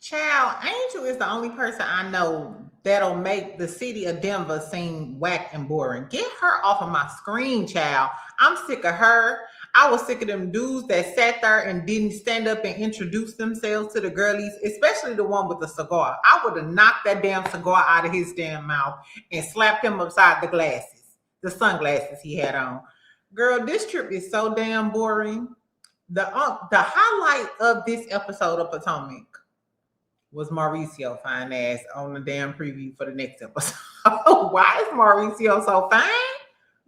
Child, Angel is the only person I know that'll make the city of Denver seem whack and boring. Get her off of my screen, child. I'm sick of her. I was sick of them dudes that sat there and didn't stand up and introduce themselves to the girlies, especially the one with the cigar. I would have knocked that damn cigar out of his damn mouth and slapped him upside the sunglasses he had on. Girl, this trip is so damn boring. The highlight of this episode of Potomac was Mauricio fine ass on the damn preview for the next episode. Why is Mauricio so fine?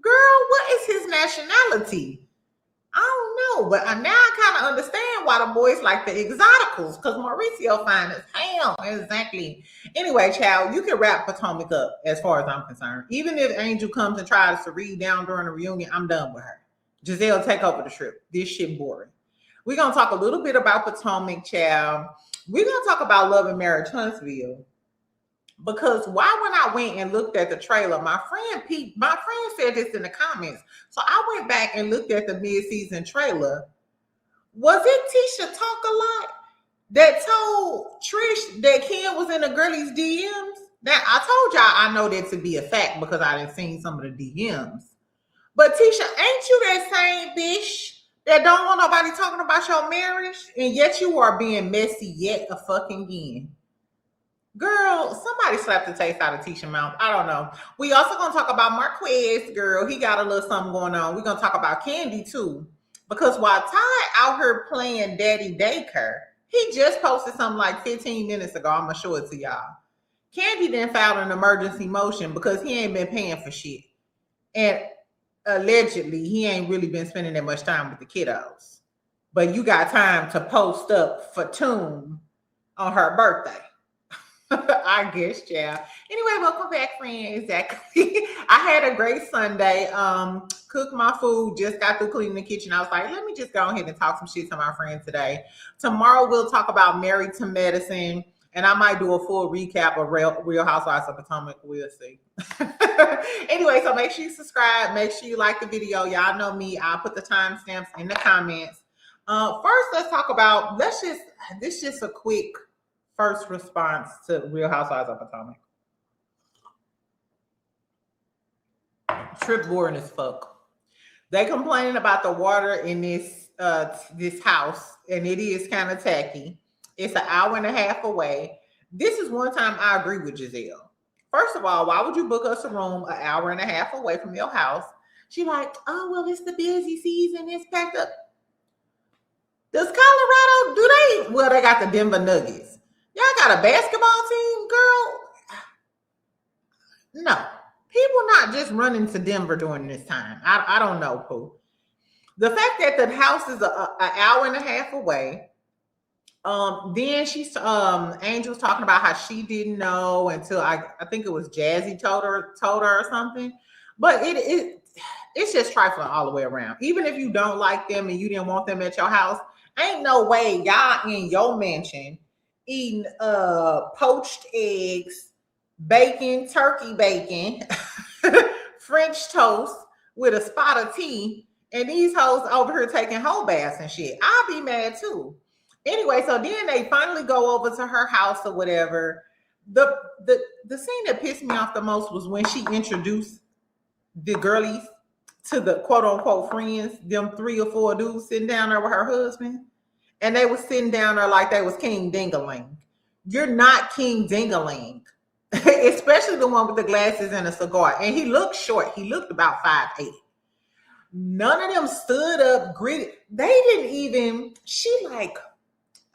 Girl, what is his nationality? I don't know, but now I kind of understand why the boys like the exoticals, because Mauricio fine as hell. Exactly. Anyway, child, you can wrap Potomac up as far as I'm concerned. Even if Angel comes and tries to read down during the reunion, I'm done with her. Giselle, take over the trip. This shit boring. We're going to talk a little bit about Potomac, child. We're going to talk about Love and Marriage Huntsville. Because why when I went and looked at the trailer, my friend said this in the comments. So I went back and looked at the mid-season trailer. Was it Tisha Talk a Lot that told Trish that Khia was in the girlies' DMs? Now, I told y'all I know that to be a fact because I done seen some of the DMs. But Tisha, ain't you that same bitch that don't want nobody talking about your marriage? And yet you are being messy yet a fucking again. Girl, somebody slapped the taste out of Tisha's mouth. I don't know. We also going to talk about Marques, girl. He got a little something going on. We're going to talk about Kandi, too. Because while Todd out here playing Daddy Daycare, he just posted something like 15 minutes ago. I'm going to show it to y'all. Kandi then filed an emergency motion because he ain't been paying for shit. And allegedly, he ain't really been spending that much time with the kiddos. But you got time to post up for Tune on her birthday. I guess, yeah. Anyway, welcome back, friend. Exactly. I had a great Sunday. Cooked my food, just got through cleaning the kitchen. I was like, let me just go ahead and talk some shit to my friend today. Tomorrow, we'll talk about Married to Medicine, and I might do a full recap of Real Housewives of Potomac. We'll see. Anyway, so make sure you subscribe. Make sure you like the video. Y'all know me. I'll put the timestamps in the comments. First, let's talk about, this is just a quick first response to Real Housewives of Potomac. Trip boring as fuck. They complaining about the water in this house, and it is kind of tacky. It's an hour and a half away. This is one time I agree with Giselle. First of all, why would you book us a room an hour and a half away from your house? She like, oh, well, it's the busy season. It's packed up. Does Colorado, well, they got the Denver Nuggets. Y'all got a basketball team, girl? No. People not just running to Denver during this time. I don't know, Pooh. The fact that the house is an hour and a half away. Then Angel's talking about how she didn't know until I think it was Jazzy told her or something. But it's just trifling all the way around. Even if you don't like them and you didn't want them at your house, ain't no way y'all in your mansion eating poached eggs, bacon, turkey bacon, French toast with a spot of tea, and these hoes over here taking whole baths and shit. I'll be mad too. Anyway, so then they finally go over to her house or whatever. The scene that pissed me off the most was when she introduced the girlies to the quote unquote friends, them 3 or 4 dudes sitting down there with her husband. And they was sitting down there like they was King Dingaling. You're not King Dingaling. Especially the one with the glasses and a cigar. And he looked short. He looked about 5'8". None of them stood up, greeted. They didn't even, she like,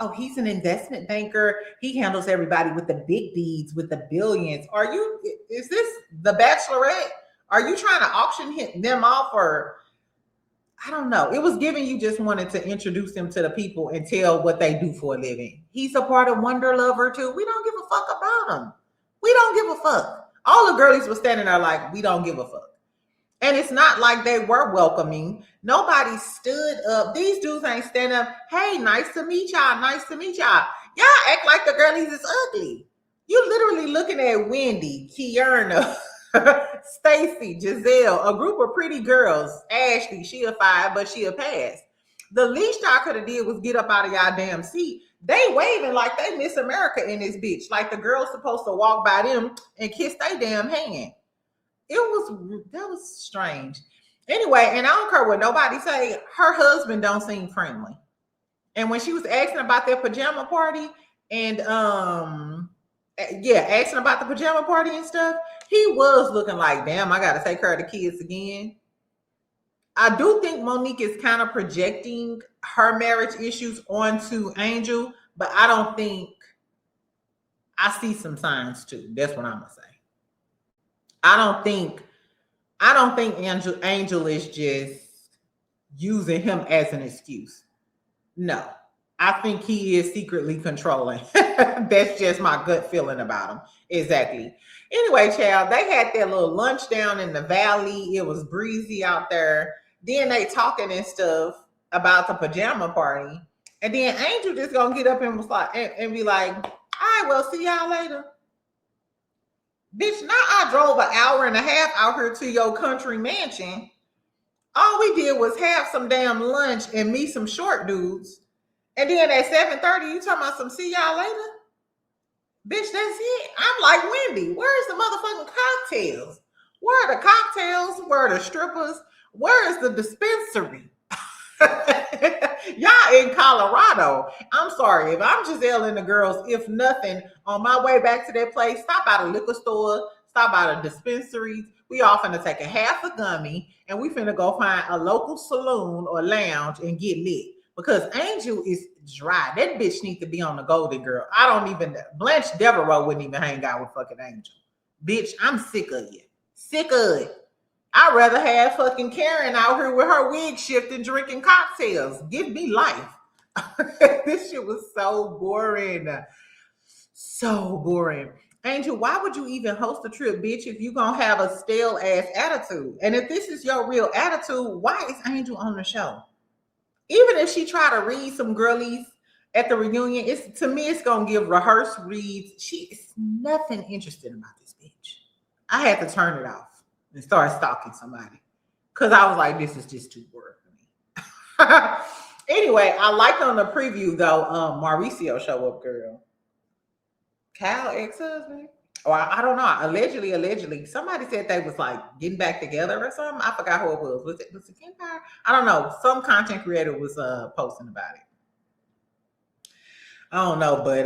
oh, he's an investment banker. He handles everybody with the big deeds, with the billions. Is this The Bachelorette? Are you trying to auction them off, or I don't know. It was giving you just wanted to introduce them to the people and tell what they do for a living. He's a part of Wonder Lover too. We don't give a fuck about him. We don't give a fuck. All the girlies were standing there like, we don't give a fuck. And it's not like they were welcoming. Nobody stood up. These dudes ain't standing up. Hey, nice to meet y'all. Nice to meet y'all. Y'all act like the girlies is ugly. You literally looking at Wendy, Kierna, Stacy, Giselle, a group of pretty girls. Ashley, she a 5, but she a pass. The least y'all could have did was get up out of y'all damn seat. They waving like they Miss America in this bitch. Like the girl's supposed to walk by them and kiss their damn hand. That was strange. Anyway, and I don't care what nobody say, her husband don't seem friendly. And when she was asking about their pajama party and asking about the pajama party and stuff, he was looking like, damn, I gotta take care of the kids again. I do think Monique is kind of projecting her marriage issues onto Angel, but I don't think, I see some signs too. That's what I'm gonna say. I don't think Angel is just using him as an excuse. No, I think he is secretly controlling. That's just my gut feeling about him. Exactly. Anyway, child, they had their little lunch down in the valley. It was breezy out there. Then they talking and stuff about the pajama party. And then Angel just gonna get up and was like and be like, all right, well, see y'all later. Bitch, now I drove an hour and a half out here to your country mansion. All we did was have some damn lunch and meet some short dudes. And then at 7:30, you talking about some see y'all later? Bitch, that's it. I'm like, Wendy, where's the motherfucking cocktails? Where are the cocktails? Where are the strippers? Where is the dispensary? Y'all in Colorado. I'm sorry. If I'm Giselle and the girls, if nothing, on my way back to that place, stop by the liquor store, stop by the dispensary. We all finna take a half a gummy and we finna go find a local saloon or lounge and get lit. Because Angel is dry. That bitch needs to be on the Golden Girl. Blanche Devereaux wouldn't even hang out with fucking Angel. Bitch, I'm sick of you. Sick of it. I'd rather have fucking Karen out here with her wig shifting, drinking cocktails. Give me life. This shit was so boring. So boring. Angel, why would you even host a trip, bitch, if you gonna have a stale ass attitude? And if this is your real attitude, why is Angel on the show? Even if she try to read some girlies at the reunion, to me, it's gonna give rehearsed reads. She is nothing interested about this bitch. I had to turn it off and start stalking somebody because I was like, this is just too boring for me. Anyway, I liked on the preview though, Mauricio show up, girl. Kyle ex-husband? Or I don't know. Allegedly, somebody said they was like getting back together or something. I forgot who it was. Was it Empire? I don't know. Some content creator was posting about it. I don't know, but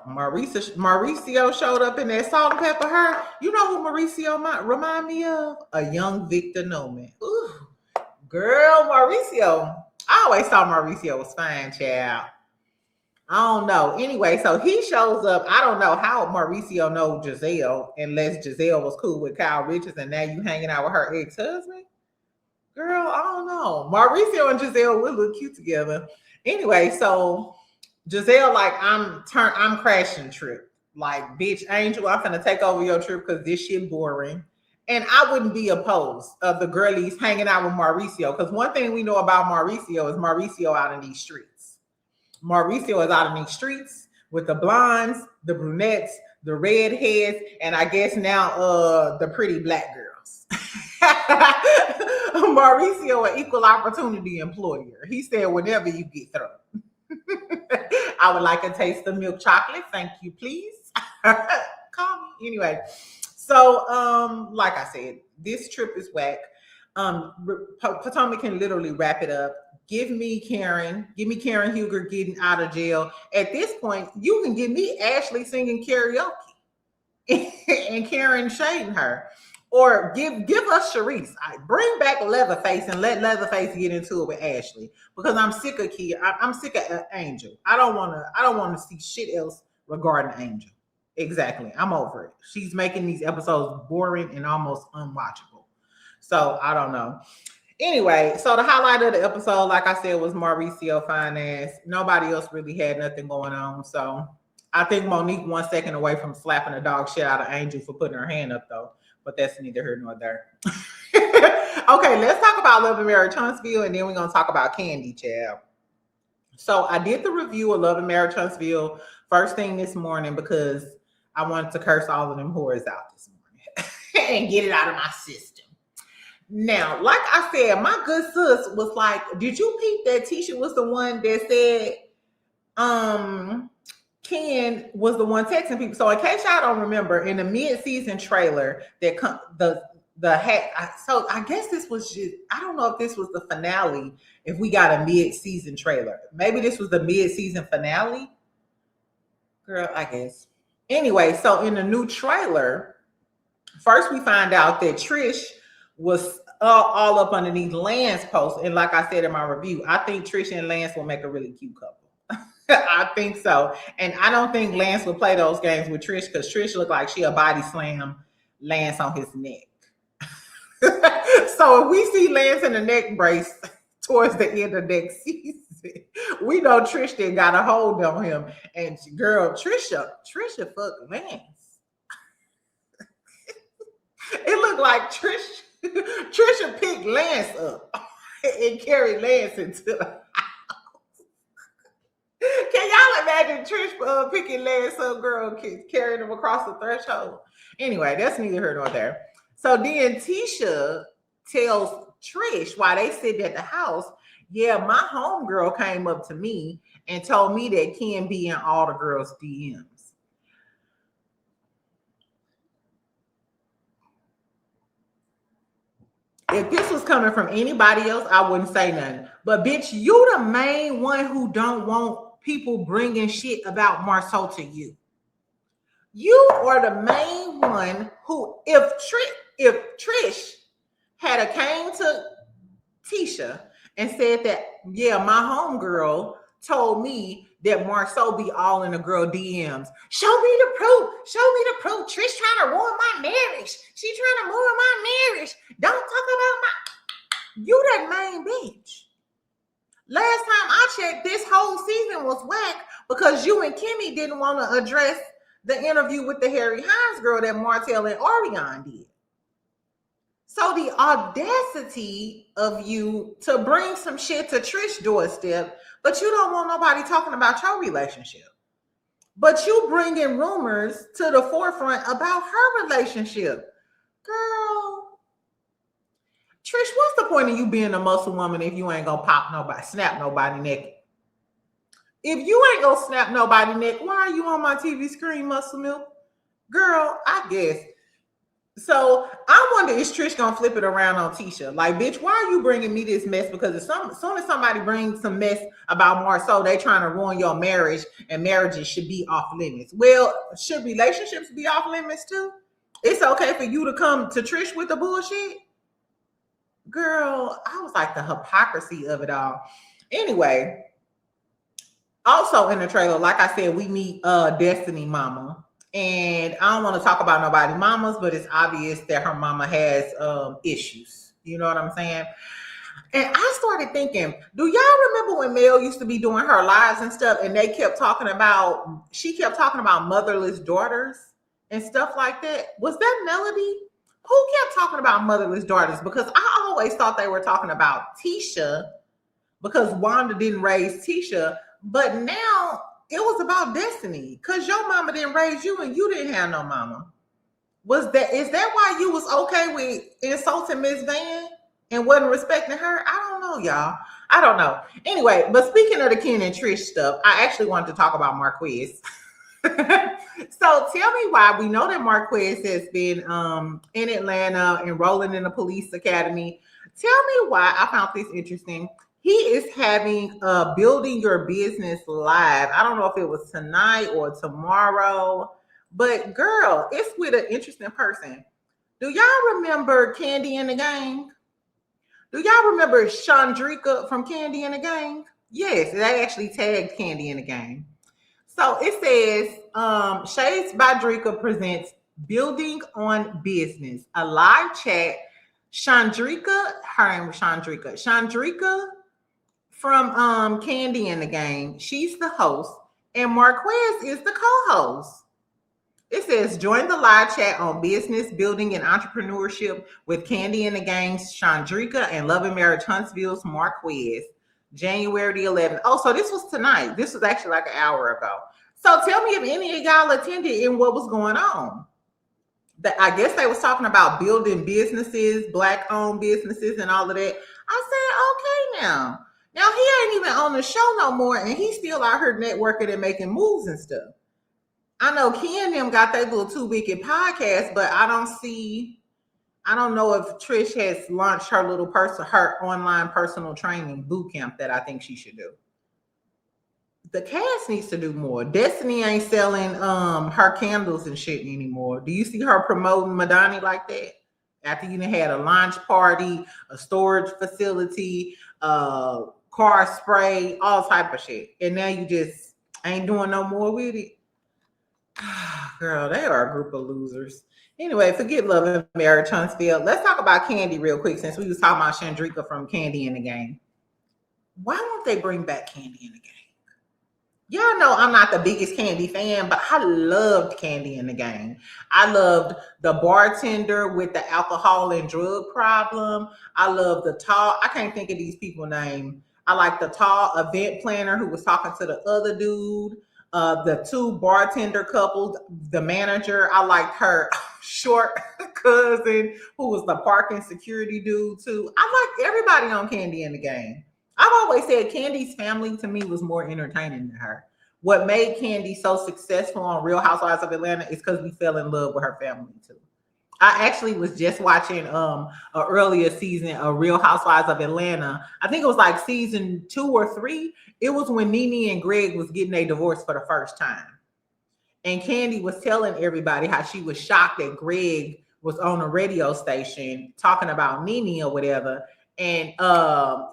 Mauricio showed up in that salt and pepper her. You know who Mauricio might remind me of? A young Victor Newman. Ooh, girl, Mauricio. I always thought Mauricio was fine, child. I don't know. Anyway, so he shows up. I don't know how Mauricio knows Giselle, unless Giselle was cool with Kyle Richards and now you hanging out with her ex-husband. Girl, I don't know. Mauricio and Giselle would look cute together. Anyway, so Giselle, like, I'm crashing trip. Like, bitch, Angel, I'm finna take over your trip because this shit boring. And I wouldn't be opposed of the girlies hanging out with Mauricio. Because one thing we know about Mauricio is Mauricio out in these streets. Mauricio is out in these streets with the blondes, the brunettes, the redheads, and I guess now the pretty black girls. Mauricio, an equal opportunity employer. He said, whenever you get through. I would like a taste of milk chocolate. Thank you, please. Call me. Anyway, so like I said, this trip is whack. Potomac can literally wrap it up. Give me Karen Huger getting out of jail. At this point, you can give me Ashley singing karaoke and Karen shading her. Or give us Sharice. Bring back Leatherface and let Leatherface get into it with Ashley because I'm sick of Khia. I'm sick of Angel. I don't want to see shit else regarding Angel. Exactly. I'm over it. She's making these episodes boring and almost unwatchable. So I don't know. Anyway, so the highlight of the episode, like I said, was Mauricio fine ass. Nobody else really had nothing going on. So I think Monique 1 second away from slapping the dog shit out of Angel for putting her hand up though. But that's neither here nor there. Okay, let's talk about Love and Marriage Huntsville, and then we're going to talk about Kandi, child. So I did the review of Love and Marriage Huntsville first thing this morning because I wanted to curse all of them whores out this morning and get it out of my system. Now, like I said, my good sis was like, did you peep that Tisha was the one that said Ken was the one texting people. So in case y'all don't remember, in the mid-season trailer, that the hat. So I guess this was just, I don't know if this was the finale. If we got a mid-season trailer, maybe this was the mid-season finale. Girl, I guess. Anyway, so in the new trailer, first we find out that Trish was all up underneath Lance's post, and like I said in my review, I think Trish and Lance will make a really cute couple. I think so. And I don't think Lance will play those games with Trish, because Trish looked like she'll body slam Lance on his neck. So if we see Lance in a neck brace towards the end of next season, we know Trish then got a hold on him. And girl, Trisha fucked Lance. It looked like Trisha picked Lance up and carried Lance into the. Can y'all imagine Trish picking Lance up, girl, carrying him across the threshold? Anyway, that's neither here nor there. So then Tisha tells Trish while they sit at the house, yeah, my homegirl came up to me and told me that Ken be in all the girls' DMs. If this was coming from anybody else, I wouldn't say nothing. But bitch, you the main one who don't want people bringing shit about Marceau to you. You are the main one who, if Trish had a came to Tisha and said that, yeah, my homegirl told me that Marceau be all in the girl DMs. Show me the proof. Trish trying to ruin my marriage. She trying to ruin my marriage. Don't talk about my. You that main bitch. Last time I checked, this whole season was whack because you and Kimmy didn't want to address the interview with the Harry Hines girl that Martell and Orion did. So the audacity of you to bring some shit to Trish doorstep, but you don't want nobody talking about your relationship. But you bringing rumors to the forefront about her relationship. Girl, Trish, what's the point of you being a muscle woman if you ain't gonna snap nobody neck? If you ain't gonna snap nobody neck, why are you on my TV screen, Muscle Milk? Girl, I guess. So I wonder, is Trish gonna flip it around on Tisha? Like, bitch, why are you bringing me this mess? Because as soon as somebody brings some mess about Marceau, they trying to ruin your marriage, and marriages should be off limits. Well, should relationships be off limits too? It's okay for you to come to Trish with the bullshit? Girl, I was like, the hypocrisy of it all. Anyway, also in the trailer, like I said, we meet Destiny Mama. And I don't want to talk about nobody's mamas, but it's obvious that her mama has issues. You know what I'm saying? And I started thinking, do y'all remember when Mel used to be doing her lives and stuff, and she kept talking about motherless daughters and stuff like that? Was that Melody? Who kept talking about motherless daughters? Because I always thought they were talking about Tisha because Wanda didn't raise Tisha, but now it was about Destiny because your mama didn't raise you and you didn't have no mama. Is that why you was okay with insulting Miss Van and wasn't respecting her? I don't know, y'all. I don't know. Anyway, but speaking of the Ken and Trish stuff, I actually wanted to talk about Marques. So tell me why. We know that Marques has been in Atlanta enrolling in the police academy. Tell me why. I found this interesting. He is having Building Your Business Live. I don't know if it was tonight or tomorrow, but girl, it's with an interesting person. Do y'all remember Kandi and the Gang? Do y'all remember Chandrika from Kandi and the Gang? Yes, they actually tagged Kandi and the Gang. So it says, Shades by Drika presents Building on Business, a live chat. Chandrika, her name was Chandrika. Chandrika from Kandi and the Gang, she's the host, and Marques is the co-host. It says, join the live chat on business, building, and entrepreneurship with Kandi and the Gang's Chandrika and Love and Marriage Huntsville's Marques. January the 11th. Oh, so this was tonight. This was actually like an hour ago. So tell me if any of y'all attended and what was going on. I guess they was talking about building businesses, Black-owned businesses and all of that. I said, okay now. Now he ain't even on the show no more, and he's still out here networking and making moves and stuff. I know Khia and them got their little Too Wicked podcast, but I don't know if Trish has launched her little her online personal training boot camp that I think she should do. The cast needs to do more. Destiny ain't selling her candles and shit anymore. Do you see her promoting Madani like that? After you had a launch party, a storage facility, car spray, all type of shit. And now you just ain't doing no more with it. Girl, they are a group of losers. Anyway, forget Love and Marriage Huntsville. Let's talk about Kandi real quick since we was talking about Chandrika from Kandi in the Game. Why won't they bring back Kandi in the Game? Y'all know I'm not the biggest Kandi fan, but I loved Kandi in the Game. I loved the bartender with the alcohol and drug problem. I love the tall, I can't think of these people's names. I like the tall event planner who was talking to the other dude. The two bartender couples, the manager, I liked her short cousin who was the parking security dude too. I liked everybody on Kandi in the Game. I've always said Kandi's family to me was more entertaining than her. What made Kandi so successful on Real Housewives of Atlanta is because we fell in love with her family too. I actually was just watching an earlier season of Real Housewives of Atlanta. I think it was like season 2 or 3. It was when Nene and Greg was getting a divorce for the first time. And Kandi was telling everybody how she was shocked that Greg was on a radio station talking about Nene or whatever. And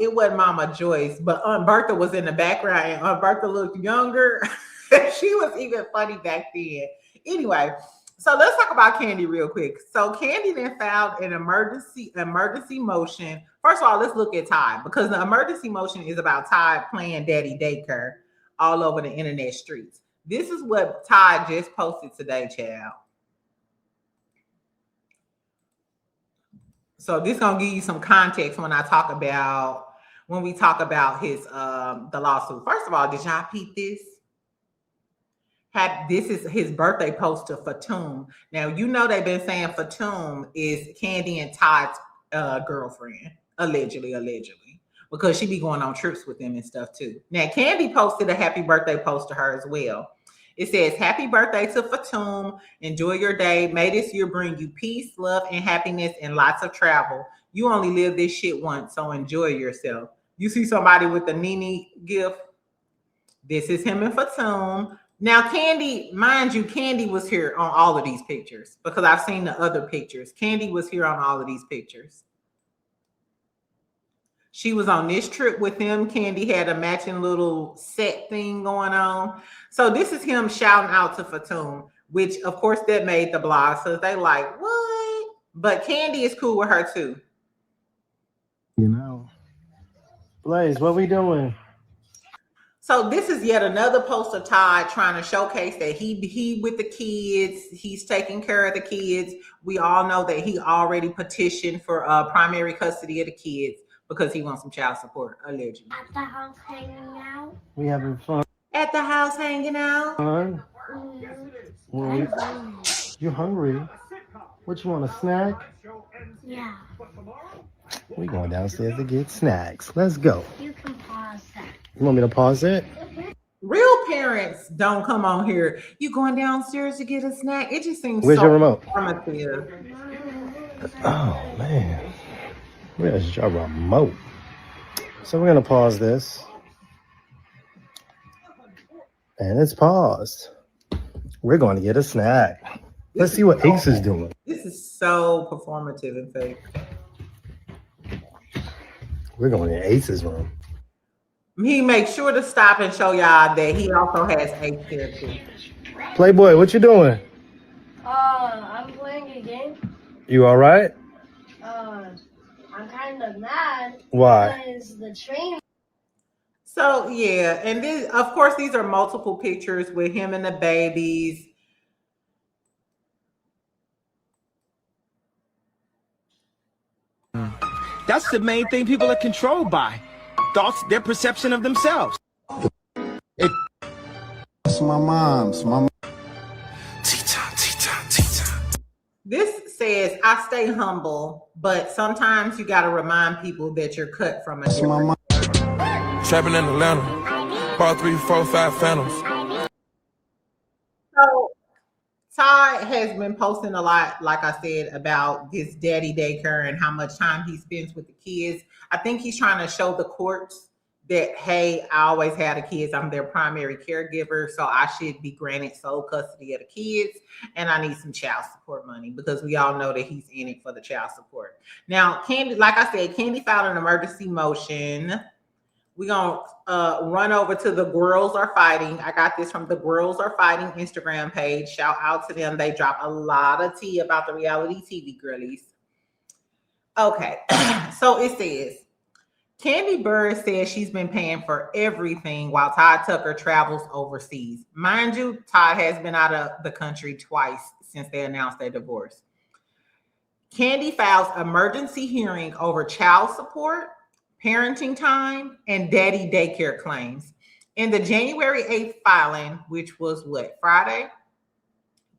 it wasn't Mama Joyce, but Aunt Bertha was in the background, and Aunt Bertha looked younger. She was even funny back then. Anyway, so let's talk about Kandi real quick. So Kandi then filed an emergency motion. First of all, let's look at Todd, because the emergency motion is about Todd playing daddy daycare all over the internet streets. This is what Todd just posted today, child. So this is gonna give you some context when we talk about his the lawsuit. First of all, did y'all peep this? This is his birthday post to Fatum. Now you know they've been saying Fatum is Kandi and Todd's girlfriend, allegedly, because she be going on trips with them and stuff too. Now Kandi posted a happy birthday post to her as well. It says, happy birthday to Fatum. Enjoy your day. May this year bring you peace, love, and happiness and lots of travel. You only live this shit once, so enjoy yourself. You see somebody with a Nene gift? This is him and Fatum. Now, Kandi, mind you, Kandi was here on all of these pictures because I've seen the other pictures. Kandi was here on all of these pictures. She was on this trip with him. Kandi had a matching little set thing going on. So this is him shouting out to Fatum, which of course that made the blog. So they like, what? But Kandi is cool with her too. You know. Blaze, what we doing? So this is yet another post of Todd trying to showcase that he with the kids, he's taking care of the kids. We all know that he already petitioned for primary custody of the kids because he wants some child support, allegedly. At the house hanging out. We having fun. At the house hanging out. Fun. Well, you hungry? What you want, a snack? Yeah. We going downstairs to get snacks. Let's go. You can pause that. You want me to pause it? Real parents don't come on here. You going downstairs to get a snack? It just seems Where's so your remote? informative. Oh man. Where's your remote? So we're gonna pause this. And it's paused. We're going to get a snack. Let's see what Ace is doing. This is so performative and fake. We're going to Ace's room. He makes sure to stop and show y'all that he also has Ace there too. Playboy, what you doing? I'm playing a game. You all right? I'm kind of mad. Why? Because the train. So yeah, and this, of course, these are multiple pictures with him and the babies. That's the main thing people are controlled by. Thoughts, their perception of themselves. It's my mom's. This says, I stay humble, but sometimes you got to remind people that you're cut from a different. trapping in Atlanta. Bought 3, 4, 5 Phantoms. So Todd has been posting a lot, like I said, about this daddy daycare and how much time he spends with the kids. I think he's trying to show the courts that, hey, I always had the kids. I'm their primary caregiver, so I should be granted sole custody of the kids, and I need some child support money because we all know that he's in it for the child support. Now, Kandi, like I said, Kandi filed an emergency motion. We're going to run over to the Girls Are Fighting. I got this from the Girls Are Fighting Instagram page. Shout out to them. They drop a lot of tea about the reality TV girlies. Okay, so it says, Kandi Burris says she's been paying for everything while Todd Tucker travels overseas. Mind you, Todd has been out of the country twice since they announced their divorce. Kandi files emergency hearing over child support, parenting time, and daddy daycare claims. In the January 8th filing, which was what, Friday?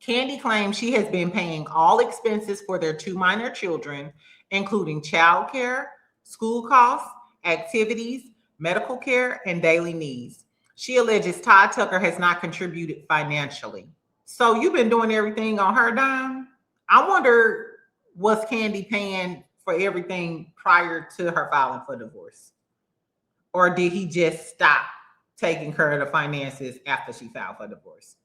Kandi claims she has been paying all expenses for their 2 minor children, including childcare, school costs, activities, medical care, and daily needs. She alleges Todd Tucker has not contributed financially. So you've been doing everything on her dime? I wonder, was Kandi paying for everything prior to her filing for divorce? Or did he just stop taking care of the finances after she filed for divorce?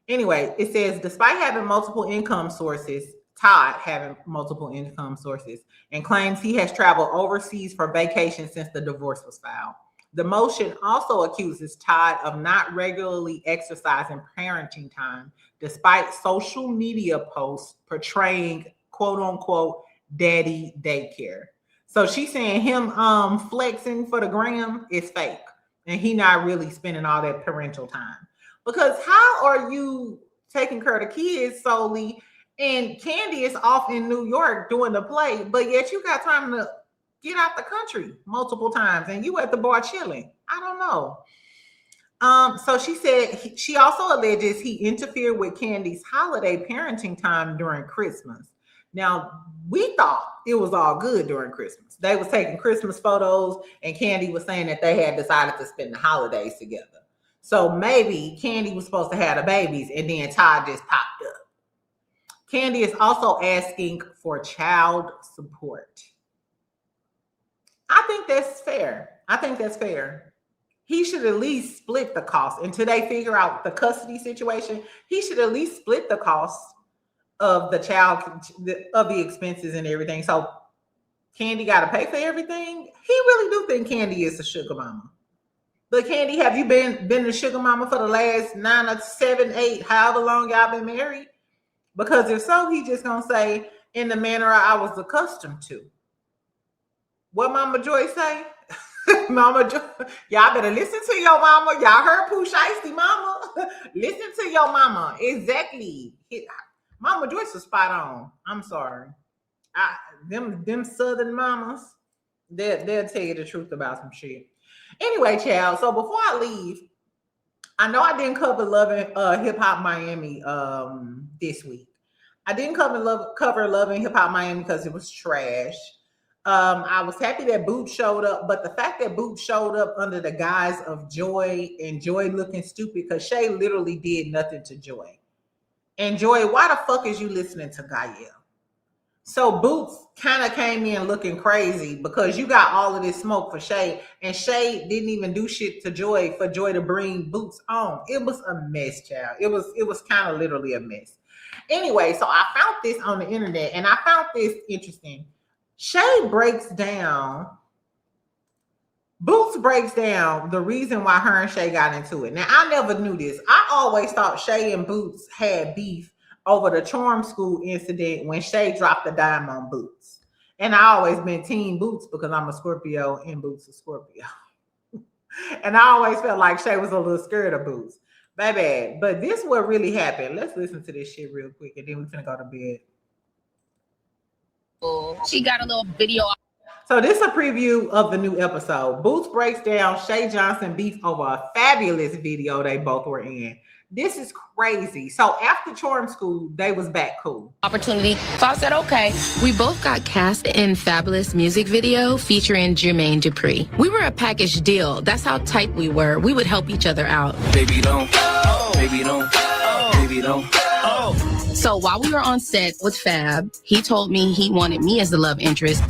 Anyway, it says, despite having multiple income sources, Todd having multiple income sources, and claims he has traveled overseas for vacation since the divorce was filed. The motion also accuses Todd of not regularly exercising parenting time, despite social media posts portraying quote unquote daddy daycare. So she's saying him flexing for the gram is fake, and he not really spending all that parental time. Because how are you taking care of the kids solely? And Kandi is off in New York doing the play, but yet you got time to get out the country multiple times, and you at the bar chilling. I don't know. So she said she also alleges he interfered with Kandi's holiday parenting time during Christmas. Now, we thought it was all good during Christmas. They was taking Christmas photos, and Kandi was saying that they had decided to spend the holidays together. So maybe Kandi was supposed to have the babies, and then Todd just popped up. Kandi is also asking for child support. I think that's fair. He should at least split the cost until they figure out the custody situation. He should at least split the cost of the child, of the expenses and everything. So Kandi got to pay for everything. He really do think Kandi is a sugar mama. But Kandi, have you been a sugar mama for the last 9 or 7, 8, however long y'all been married? Because if so, he just gonna say, in the manner I was accustomed to. What Mama Joy say? Mama Joy, y'all better listen to your mama. Y'all heard Pooh Shiesty mama. Listen to your mama. Exactly. Mama Joyce was spot on. I'm sorry. Them southern mamas, they'll tell you the truth about some shit. Anyway, child, so before I leave, I know I didn't cover Loving Hip Hop Miami this week. I didn't cover Loving Hip Hop Miami because it was trash. I was happy that Bootz showed up, but the fact that Bootz showed up under the guise of Joy, and Joy looking stupid because Shay literally did nothing to Joy. And Joy, why the fuck is you listening to Gael? So Bootz kind of came in looking crazy because you got all of this smoke for Shay, and Shay didn't even do shit to Joy for Joy to bring Bootz on. It was a mess, child. It was kind of literally a mess. Anyway, so I found this on the internet, and I found this interesting. Shay breaks down, Bootz breaks down the reason why her and Shay got into it. Now, I never knew this. I always thought Shay and Bootz had beef over the charm school incident when Shay dropped the dime on Bootz. And I always been team Bootz because I'm a Scorpio and Bootz is Scorpio. And I always felt like Shay was a little scared of Bootz. Baby, but this is what really happened. Let's listen to this shit real quick, and then we're gonna go to bed. She got a little video. So this is a preview of the new episode. Bootz breaks down Shay Johnson beef over a fabulous video they both were in. This is crazy. So after charm school, they was back cool. Opportunity. So I said, okay. We both got cast in Fabulous music video featuring Jermaine Dupri. We were a package deal. That's how tight we were. We would help each other out. Baby, don't. Baby, don't. Baby, don't. So while we were on set with Fab, he told me he wanted me as the love interest.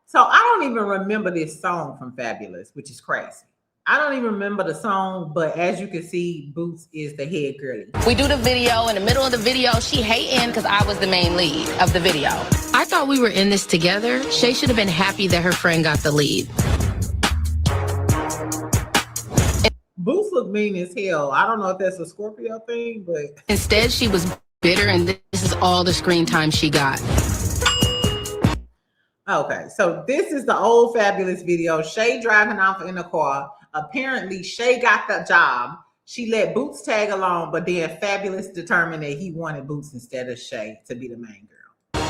So I don't even remember this song from Fabulous, which is crazy. I don't even remember the song, but as you can see, Bootz is the head girlie. We do the video. In the middle of the video, she hating because I was the main lead of the video. I thought we were in this together. Shay should have been happy that her friend got the lead. Bootz look mean as hell. I don't know if that's a Scorpio thing, but Instead, she was bitter, and this is all the screen time she got. okay. So this is the old Fabulous video. Shay driving off in the car. Apparently, Shay got the job. She let Bootz tag along, but then Fabulous determined that he wanted Bootz instead of Shay to be the main girl.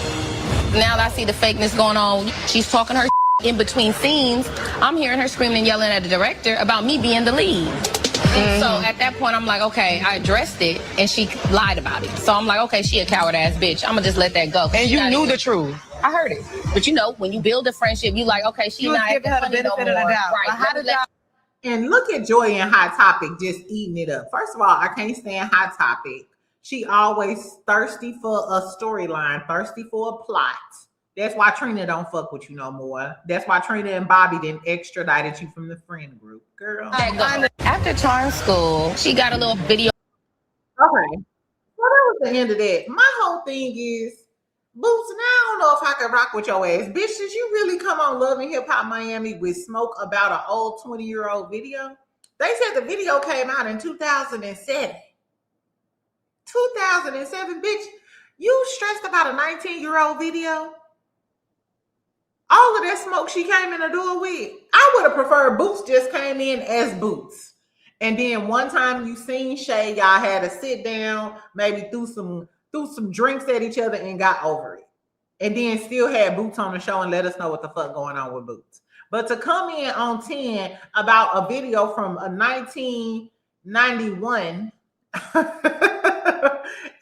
Now that I see the fakeness going on, she's talking her in between scenes. I'm hearing her screaming and yelling at the director about me being the lead. And so at that point, I'm like, okay, I addressed it, and she lied about it. So I'm like, okay, she a coward ass bitch. I'm gonna just let that go. And you knew the truth. I heard it. But you know, when you build a friendship, you like, okay, she You was not giving her the benefit of the doubt. Right. But how did y'all? And look at Joy and Hot Topic just eating it up. First of all, I can't stand Hot Topic. She always thirsty for a storyline, thirsty for a plot. That's why Trina don't fuck with you no more. That's why Trina and Bobby didn't extradited you from the friend group. Girl. After charm school, she got a little video. Okay. Well, that was the end of that. My whole thing is, Bootz, now I don't know if I can rock with your ass. Bitch, did you really come on Love and Hip Hop Miami with smoke about an old 20-year-old video? They said the video came out in 2007. 2007, bitch. You stressed about a 19-year-old video? All of that smoke she came in the door with. I would have preferred Bootz just came in as Bootz. And then one time you seen Shay, y'all had to sit down, maybe threw some drinks at each other and got over it. And then still had Bootz on the show and let us know what the fuck going on with Bootz. But to come in on 10 about a video from a 1991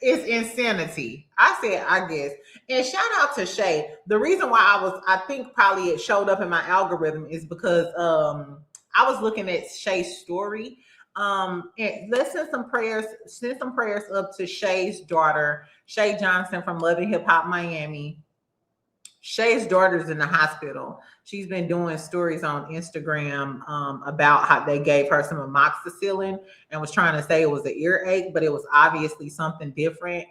is insanity. I said, I guess. And shout out to Shay. The reason why I think probably it showed up in my algorithm is because I was looking at Shay's story. And let's send some prayers up to Shay's daughter, Shay Johnson from Love and Hip Hop Miami. Shay's daughter's in the hospital. She's been doing stories on Instagram about how they gave her some amoxicillin and was trying to say it was an earache, but it was obviously something different.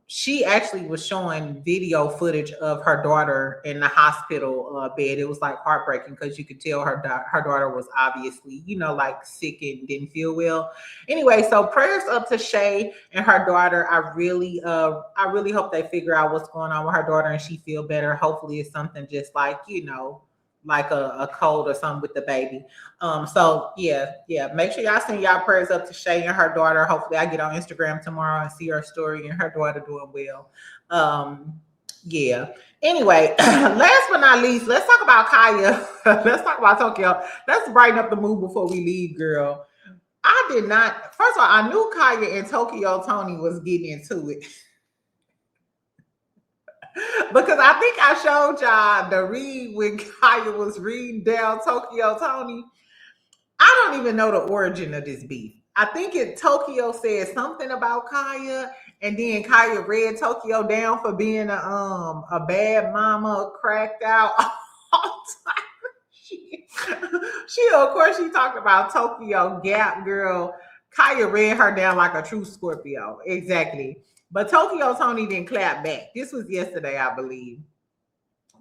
She actually was showing video footage of her daughter in the hospital bed. It was like heartbreaking because you could tell her daughter was obviously, like sick and didn't feel well. Anyway, so prayers up to Shay and her daughter. I really hope they figure out what's going on with her daughter and she feel better. Hopefully it's something just like, like a cold or something with the baby. So yeah. Make sure y'all send y'all prayers up to Shay and her daughter. Hopefully I get on Instagram tomorrow and see her story and her daughter doing well. Yeah. Anyway, last but not least, let's talk about Khia. Let's talk about Tokyo. Let's brighten up the mood before we leave, girl. First of all, I knew Khia and Tokyo Toni was getting into it. Because I think I showed y'all the read when Khia was reading down Tokyo Toni. I don't even know the origin of this beef. I think Tokyo said something about Khia, and then Khia read Tokyo down for being a bad mama, cracked out. she of course she talked about Tokyo Gap girl. Khia read her down like a true Scorpio. Exactly. But Tokyo Toni didn't clap back. This was yesterday, I believe.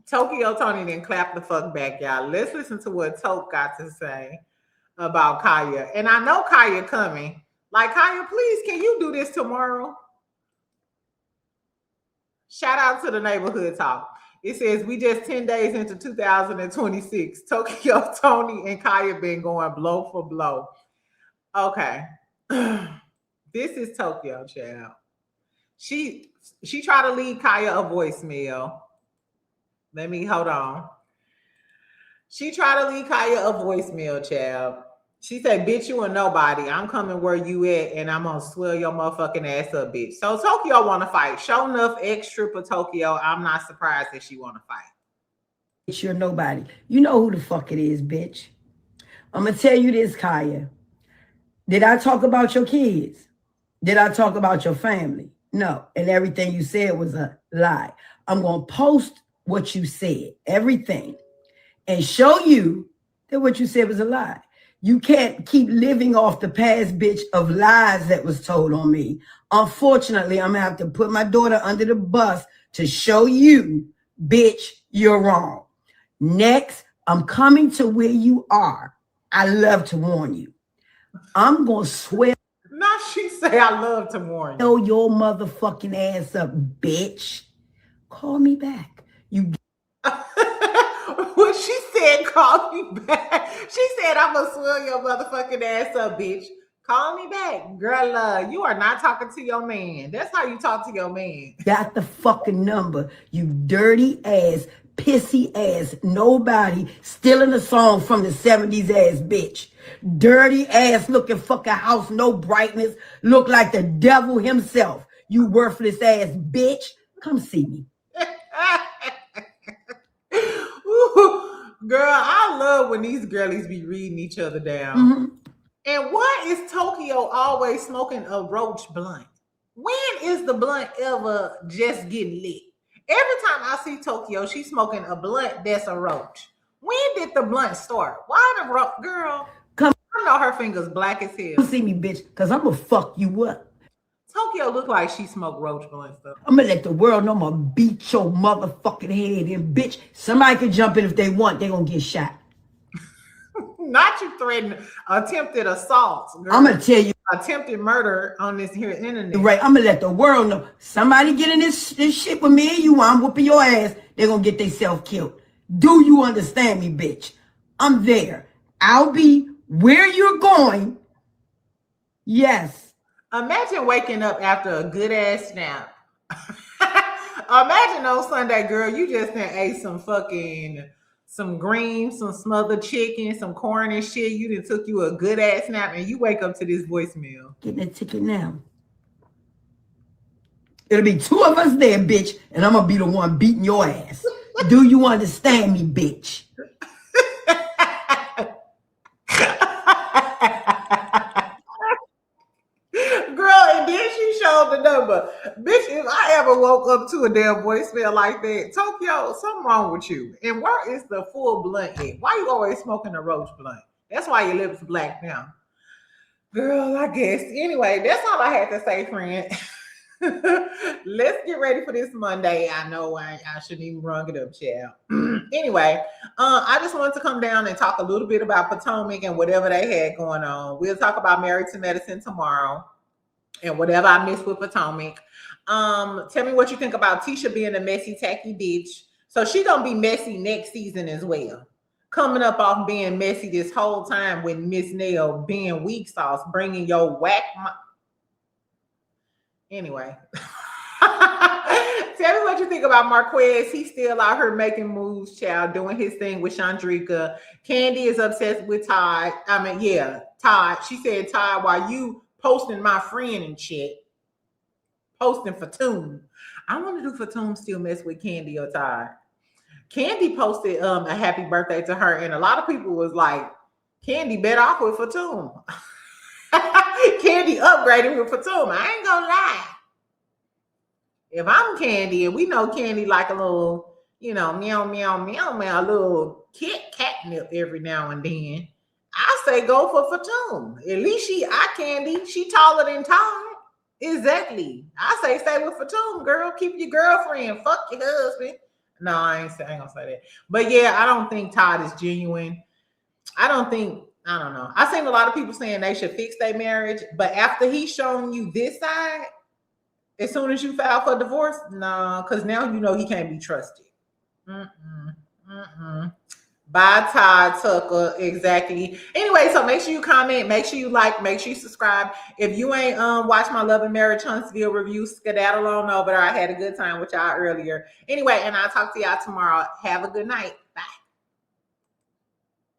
Tokyo Toni didn't clap the fuck back, y'all. Let's listen to what Toke got to say about Khia. And I know Khia coming. Like, Khia, please, can you do this tomorrow? Shout out to the neighborhood talk. It says, we just 10 days into 2026. Tokyo Toni and Khia been going blow for blow. Okay. This is Tokyo, child. She tried to leave Khia a voicemail Let me hold on. She tried to leave Khia a voicemail, child. She said, bitch, you a nobody. I'm coming where you at, and I'm gonna swell your motherfucking ass up, bitch. So Tokyo wanna fight. Show enough extra for Tokyo. I'm not surprised that she wanna fight. Bitch, you're nobody. You know who the fuck it is, bitch. I'm gonna tell you this, Khia. Did I talk about your kids? Did I talk about your family? No. And everything you said was a lie. I'm gonna post what you said, everything, and show you that what you said was a lie. You can't keep living off the past, bitch, of lies that was told on me. Unfortunately, I'm gonna have to put my daughter under the bus to show you, bitch, you're wrong. Next, I'm coming to where you are. I love to warn you. I'm gonna swear. Now she say I love to warn you. Know your motherfucking ass up, bitch. Call me back. You. When she said call me back, she said I'm gonna swell your motherfucking ass up, bitch. Call me back. Girl, you are not talking to your man. That's how you talk to your man. Got the fucking number, you dirty ass, pissy ass, nobody stealing a song from the 70s ass bitch. Dirty ass looking fucking house, no brightness, look like the devil himself. You worthless ass bitch. Come see me. Girl, I love when these girlies be reading each other down. Mm-hmm. And why is Tokyo always smoking a roach blunt? When is the blunt ever just getting lit? Every time I see Tokyo, she's smoking a blunt that's a roach. When did the blunt start? Why the roach? Girl, come. I know her fingers black as hell. Come see me, bitch, because I'm going to fuck you up. Tokyo look like she smoked roach blunts though. I'm gonna let the world know I'm gonna beat your motherfucking head in, bitch. Somebody can jump in if they want. They gonna get shot. Not you threatening attempted assault. Girl. I'm gonna tell you. Attempted murder on this here internet. Right, I'm gonna let the world know. Somebody get in this shit with me and you, I'm whooping your ass. They're gonna get themselves killed. Do you understand me, bitch? I'm there. I'll be where you're going. Yes. Imagine waking up after a good ass nap. Imagine on Sunday, girl, you just done ate some greens, some smothered chicken, some corn and shit. You done took you a good ass nap and you wake up to this voicemail. Getting that ticket now. It'll be two of us there, bitch, and I'm gonna be the one beating your ass. Do you understand me, bitch? The number. Bitch, if I ever woke up to a damn voicemail like that, Tokyo, something wrong with you. And where is the full blunt at? Why you always smoking a roach blunt? That's why your lips black now. Girl, I guess. Anyway, that's all I had to say, friend. Let's get ready for this Monday. I know I shouldn't even rung it up, child. Anyway, I just wanted to come down and talk a little bit about Potomac and whatever they had going on. We'll talk about Married to Medicine tomorrow. And whatever I missed with Potomac. Tell me what you think about Tisha being a messy, tacky bitch. So she gonna be messy next season as well. Coming up off being messy this whole time with Miss Nail being weak sauce, bringing your whack. Anyway. Tell me what you think about Marques. He's still out here making moves, child, doing his thing with Chandrika. Kandi is obsessed with Todd. Todd. She said, Todd, while you posting my friend and shit, posting Fatum. I want to do Fatum still mess with Kandi or Todd. Kandi posted a happy birthday to her, and a lot of people was like, Kandi better off with Fatum. Kandi upgraded with Fatum. I ain't gonna lie. If I'm Kandi, and we know Kandi like a little, meow, meow, meow, meow, a little catnip every now and then, I say go for Fatum. At least she eye candy. She taller than Todd. Exactly. I say stay with Fatum, girl. Keep your girlfriend. Fuck your husband. No, I ain't gonna say that. But yeah, I don't think Todd is genuine. I don't know. I've seen a lot of people saying they should fix their marriage, but after he's shown you this side, as soon as you file for divorce, no, because now you know he can't be trusted. By Todd Tucker, exactly. Anyway, so make sure you comment, make sure you like, make sure you subscribe. If you ain't watched my Love and Marriage Huntsville review, skedaddle on over there. I had a good time with y'all earlier. Anyway, and I'll talk to y'all tomorrow. Have a good night.